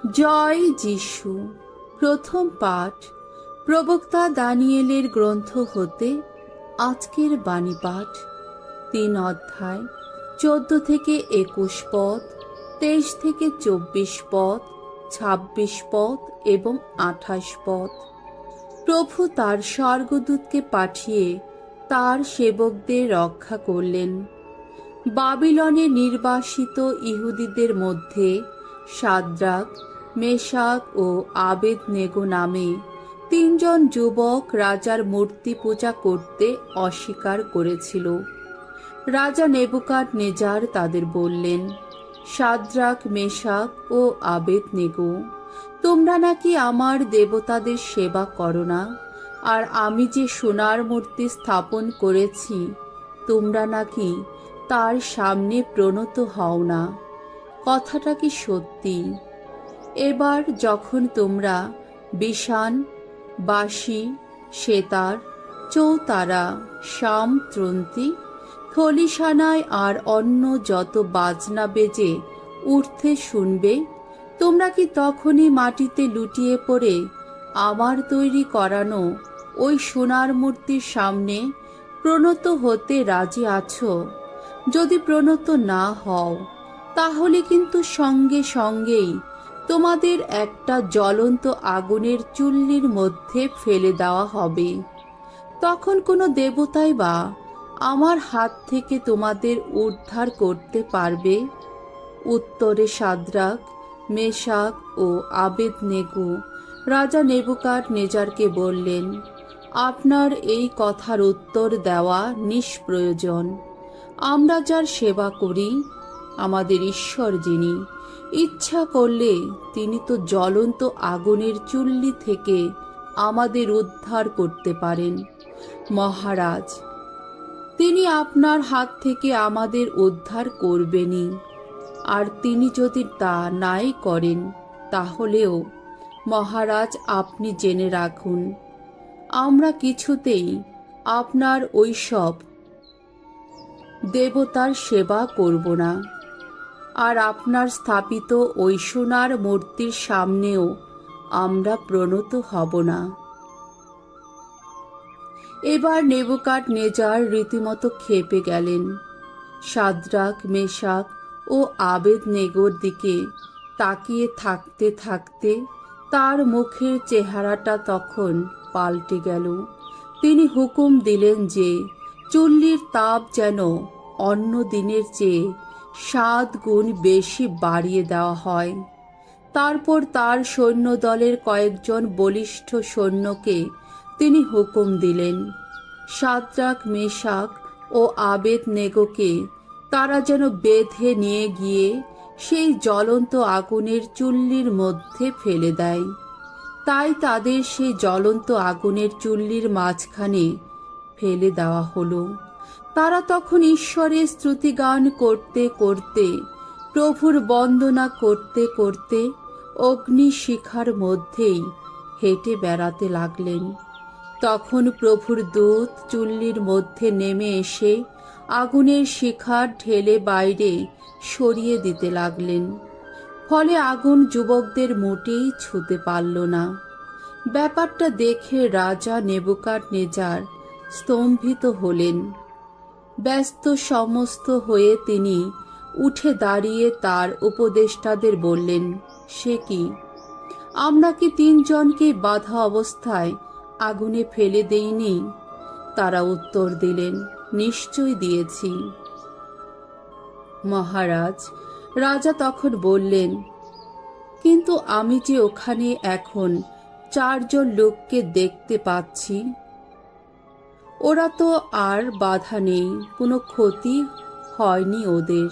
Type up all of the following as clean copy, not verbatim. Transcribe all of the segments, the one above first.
জয় যিশু। প্রথম পাঠ প্রবক্তা দানিয়েলের গ্রন্থ হতে। আজকের বাণী পাঠ 3 অধ্যায় 14 থেকে 21 পদ, 23 থেকে 24 পদ, 26 পদ এবং 28 পদ। প্রভু তার স্বর্গদূতকে পাঠিয়ে তার সেবকদের রক্ষা করলেন। বাবিলনে নির্বাসিত ইহুদিদের মধ্যে শাদ্রাক, মেশাক ও আবেদনেগো নামে 3 জন যুবক রাজার মূর্তি পূজা করতে অস্বীকার করেছিল। রাজা নেবুকাদনেজার তাদের বললেন, শাদ্রাক, মেশাক ও আবেদনেগো, তোমরা নাকি আমার দেবতাদের সেবা করো না, আর আমি যে সোনার মূর্তি স্থাপন করেছি তোমরা নাকি তার সামনে প্রণত হও না। কথাটা কি সত্যি? এবার যখন তোমরা বিষান, বাঁশি, সেতার, চৌতারা, শাম, ত্রন্তি, থলিসানায় আর অন্য যত বাজনা বেজে উঠতে শুনবে, তোমরা কি তখনই মাটিতে লুটিয়ে পড়ে আমার তৈরি করানো ওই সোনার মূর্তির সামনে প্রণত হতে রাজি আছো? যদি প্রণত না হও, তাহলে কিন্তু সঙ্গে সঙ্গেই তোমাদের একটা জ্বলন্ত আগুনের চুল্লির মধ্যে ফেলে দেওয়া হবে। তখন কোনো দেবতাই বা আমার হাত থেকে তোমাদের উদ্ধার করতে পারবে? উত্তরে শাদ্রাক, মেশাক ও আবেদনেগো রাজা নেবুকাদনেজারকে বললেন, আপনার এই কথার উত্তর দেওয়া নিষ্প্রয়োজন। আমরা যার সেবা করি, আমাদের ঈশ্বর যিনি, ইচ্ছা করলে তিনি তো জ্বলন্ত আগুনের চুল্লি থেকে আমাদের উদ্ধার করতে পারেন। মহারাজ, তিনি আপনার হাত থেকে আমাদের উদ্ধার করবেনই। আর তিনি যদি তা নাই করেন, তাহলেও মহারাজ আপনি জেনে রাখুন, আমরা কিছুতেই আপনার ওইসব দেবতার সেবা করব না, আর আপনার স্থাপিত ওই সোনার মূর্তির সামনেও আমরা প্রণত হব না। এবার নেবুকাদনেজার রীতিমতো ক্ষেপে গেলেন। শাদ্রাক, মেশাক ও আবেদনেগোর দিকে তাকিয়ে থাকতে থাকতে তার মুখের চেহারাটা তখন পাল্টে গেল। তিনি হুকুম দিলেন যে চুল্লির তাপ যেন অন্য দিনের চেয়ে 7 গুণ বেশি বাড়িয়ে দেওয়া হয়। তারপর তার সৈন্যদলের কয়েকজন বলিষ্ঠ সৈন্যকে তিনি হুকুম দিলেন, শাদ্রাক, মেশাক ও আবেদনেগোকে তারা যেন বেঁধে নিয়ে গিয়ে সেই জ্বলন্ত আগুনের চুল্লির মধ্যে ফেলে দেয়। তাই তাদের সেই জ্বলন্ত আগুনের চুল্লির মাঝখানে ফেলে দেওয়া হলো। তারা তখন ঈশ্বরের স্তুতিগান করতে করতে, প্রভুর বন্দনা করতে করতে অগ্নিশিখার মধ্যেই হেঁটে বেড়াতে লাগলেন। তখন প্রভুর দূত চুল্লির মধ্যে নেমে এসে আগুনের শিখা ঢেলে বাইরে সরিয়ে দিতে লাগলেন। ফলে আগুন যুবকদের মোটেই ছুঁতে পারল না। ব্যাপারটা দেখে রাজা নেবুকাদনেজার স্তম্ভিত হলেন। ব্যস্ত সমস্ত হয়ে তিনি উঠে দাঁড়িয়ে তার উপদেষ্টাদের বললেন, সে কি, আমরা কি 3 জনকে বাধা অবস্থায় আগুনে ফেলে দেইনি? তারা উত্তর দিলেন, নিশ্চয় দিয়েছি। মহারাজ, রাজা তখন বললেন, কিন্তু আমি যে ওখানে এখন 4 জন লোককে দেখতে পাচ্ছি, ওরা তো আর বাধা নেই, কোনো ক্ষতি হয়নি ওদের।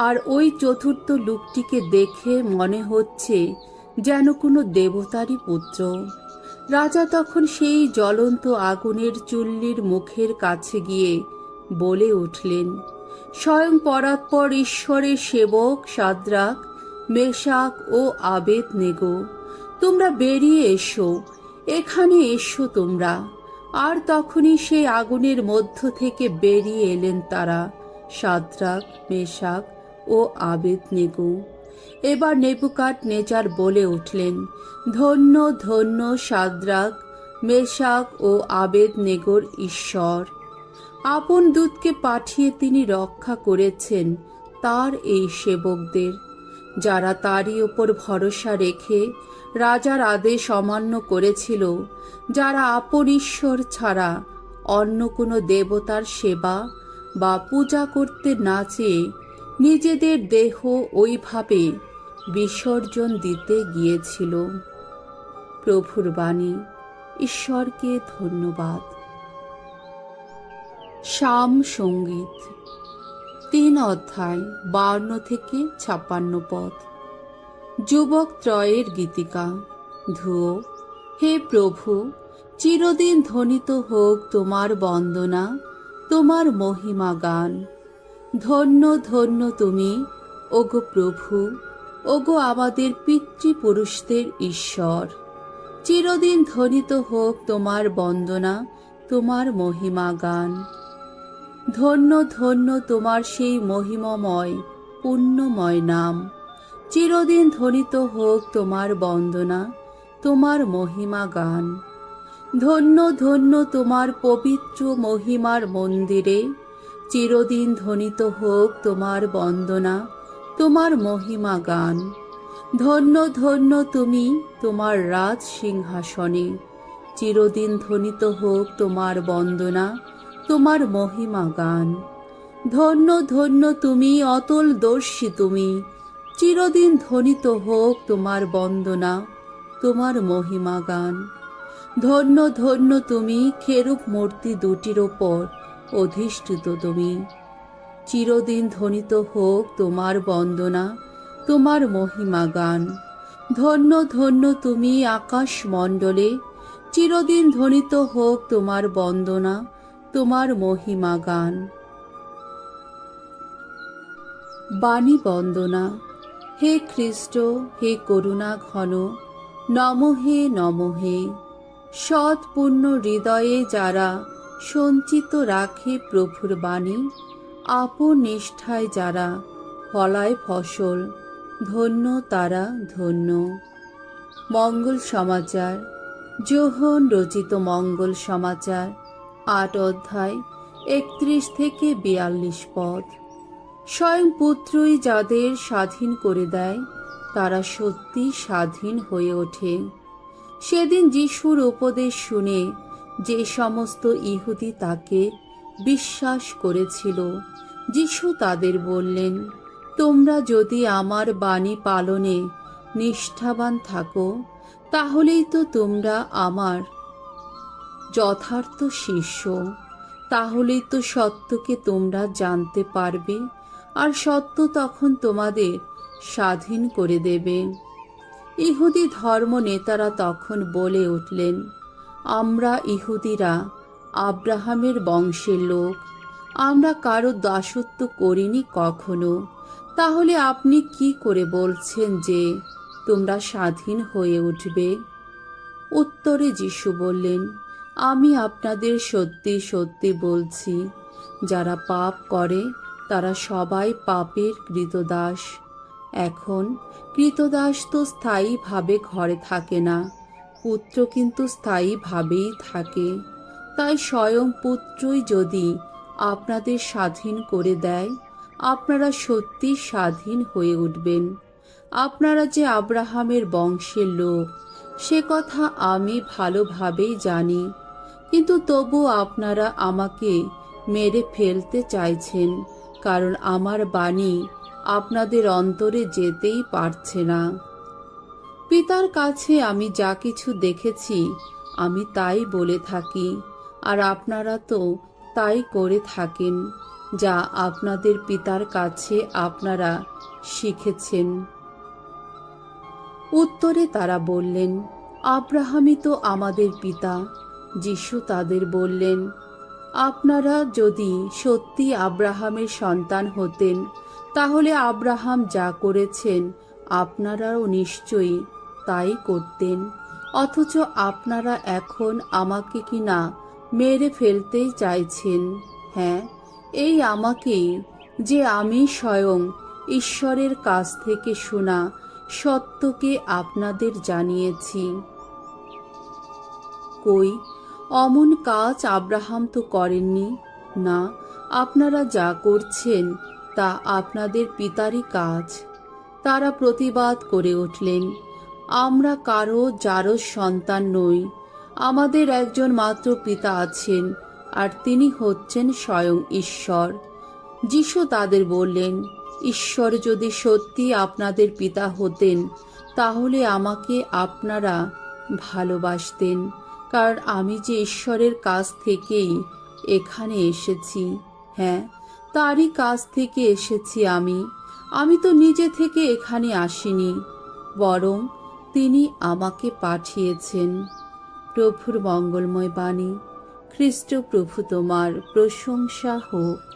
আর ওই চতুর্থ লোকটিকে দেখে মনে হচ্ছে যেন কোনো দেবতারই পুত্র। রাজা তখন সেই জ্বলন্ত আগুনের চুল্লির মুখের কাছে গিয়ে বলে উঠলেন, স্বয়ং পরাৎপর ঈশ্বরের সেবক শাদ্রাক, মেশাক ও আবেদনেগো, তোমরা বেরিয়ে এসো, এখানে এসো তোমরা। আর তখনই সেই আগুনের মধ্য থেকে বেরিয়ে এলেন তারা, শাদ্রাক, মেশাক ও আবেদনেগো। এবার নেবুকাদনেজার বলে উঠলেন, ধন্য ধন্য শাদ্রাক, মেশাক ও আবেদনেগোর ঈশ্বর। আপন দূতকে পাঠিয়ে তিনি রক্ষা করেছেন তার এই সেবকদের, যারা তারই ওপর ভরসা রেখে রাজার আদেশ অমান্য করেছিল, যারা আপন ঈশ্বর ছাড়া অন্য কোনো দেবতার সেবা বা পূজা করতে না চেয়ে নিজেদের দেহ ওইভাবে বিসর্জন দিতে গিয়েছিল। প্রভুর বাণী। ঈশ্বরকে ধন্যবাদ। শাম সঙ্গীত 3 অধ্যায় 52 থেকে 56 পদ। যুবক ত্রয়ের গীতিকা। ধুও, হে প্রভু, চিরদিন ধ্বনিত হোক তোমার বন্দনা, তোমার মহিমা গান। ধন্য ধন্য তুমি, ওগো প্রভু, ওগো আমাদের পিতৃপুরুষদের ঈশ্বর। চিরদিন ধ্বনিত হোক তোমার বন্দনা, তোমার মহিমা গান। ধন্য ধন্য তোমার সেই মহিমময় পুণ্যময় নাম। চিরদিন ধ্বনিত হোক তোমার বন্দনা, তোমার মহিমা গান। ধন্য ধন্য তোমার পবিত্র মহিমার মন্দিরে, চিরদিন ধ্বনিত হোক তোমার বন্দনা, তোমার মহিমা গান। ধন্য ধন্য তুমি তোমার রাজ সিংহাসনে, চিরদিন ধ্বনিত হোক তোমার বন্দনা, তোমার মহিমা গান। ধন্য ধন্য তুমি অতলদর্শী তুমি, চিরদিন ধ্বনিত হোক তোমার বন্দনা, তোমার মহিমা গান। ধন্য ধন্য তুমি খেরুব মূর্তি দুটির ওপর অধিষ্ঠিত তুমি, চিরদিন ধ্বনিত হোক তোমার বন্দনা, তোমার মহিমা গান। ধন্য ধন্য তুমি আকাশ মণ্ডলে, চিরদিন ধ্বনিত হোক তোমার বন্দনা, তোমার মহিমা গান। বাণী বন্দনা। হে খ্রিস্ট, হে করুণা ঘন, নমঃ নমঃ। সৎ পূর্ণ হৃদয়ে যারা সঞ্চিত রাখে প্রভুর বাণী, আপন নিষ্ঠায় যারা ফলায় ফসল, ধন্য তারা ধন্য। মঙ্গল সমাচার। যোহন রচিত মঙ্গল সমাচার 8 অধ্যায় 31 থেকে 42 পদ। স্বয়ং পুত্রই যাদের স্বাধীন করে দেয়, তারা সত্যি স্বাধীন হয়ে ওঠে। সেদিন যিশুর উপদেশ শুনে যে সমস্ত ইহুদি তাকে বিশ্বাস করেছিল, যিশু তাদের বললেন, তোমরা যদি আমার বাণী পালনে নিষ্ঠাবান থাকো, তাহলেই তো তোমরা আমার যথার্থ শিষ্য। তাহলেই তো সত্যকে তোমরা জানতে পারবে, আর সত্য তখন তোমাদের স্বাধীন করে দেবে। ইহুদি ধর্ম নেতারা তখন বলে উঠলেন, আমরা ইহুদিরা আব্রাহামের বংশের লোক, আমরা কারো দাসত্ব করিনি কখনো। তাহলে আপনি কি করে বলছেন যে তোমরা স্বাধীন হয়ে উঠবে? উত্তরে যিশু বললেন, আমি আপনাদের সত্যি সত্যি বলছি, যারা পাপ করে তারা সবাই পাপের কৃতদাস। এখন কৃতদাস তো স্থায়ীভাবে ঘরে থাকে না, পুত্র কিন্তু স্থায়ীভাবেই থাকে। তাই স্বয়ং পুত্রই যদি আপনাদের স্বাধীন করে দেয়, আপনারা সত্যি স্বাধীন হয়ে উঠবেন। আপনারা যে আব্রাহামের বংশের লোক, সে কথা আমি ভালোভাবেই জানি, কিন্তু তবু আপনারা আমাকে মেরে ফেলতে চাইছেন, কারণ আমার বাণী আপনাদের অন্তরে যেতেই পারছে না। পিতার কাছে আমি যা কিছু দেখেছি আমি তাই বলে থাকি, আর আপনারা তো তাই করে থাকেন, যা আপনাদের পিতার কাছে আপনারা শিখেছেন। উত্তরে তারা বললেন, আব্রাহামই তো আমাদের পিতা। যিশু তাদের বললেন, আপনারা যদি সত্যি আব্রাহামের সন্তান হতেন, তাহলে আব্রাহাম যা করেছেন আপনারাও নিশ্চয়ই তাই করতেন। অথচ আপনারা এখন আমাকে কিনা মেরে ফেলতেই চাইছেন। হ্যাঁ, এই আমাকেই, যে আমি স্বয়ং ঈশ্বরের কাছ থেকে শোনা সত্যকে আপনাদের জানিয়েছি। কই, অমন কাজ আব্রাহাম তো করেননি। না, আপনারা যা করছেন তা আপনাদের পিতারই কাজ। তারা প্রতিবাদ করে উঠলেন, আমরা কারো যারও সন্তান নই। আমাদের একজন মাত্র পিতা আছেন, আর তিনি হচ্ছেন স্বয়ং ঈশ্বর। যিশু তাদের বললেন, ঈশ্বর যদি সত্যি আপনাদের পিতা হতেন তাহলে আমাকে আপনারা ভালোবাসতেন, কারণ আমি যে ঈশ্বরের কাছ থেকেই এখানে এসেছি। হ্যাঁ, তারই কাছ থেকে এসেছি আমি তো নিজে থেকে এখানে আসিনি, বরং তিনি আমাকে পাঠিয়েছেন। প্রভুর মঙ্গলময় বাণী। খ্রিস্ট প্রভু তোমার প্রশংসা হোক।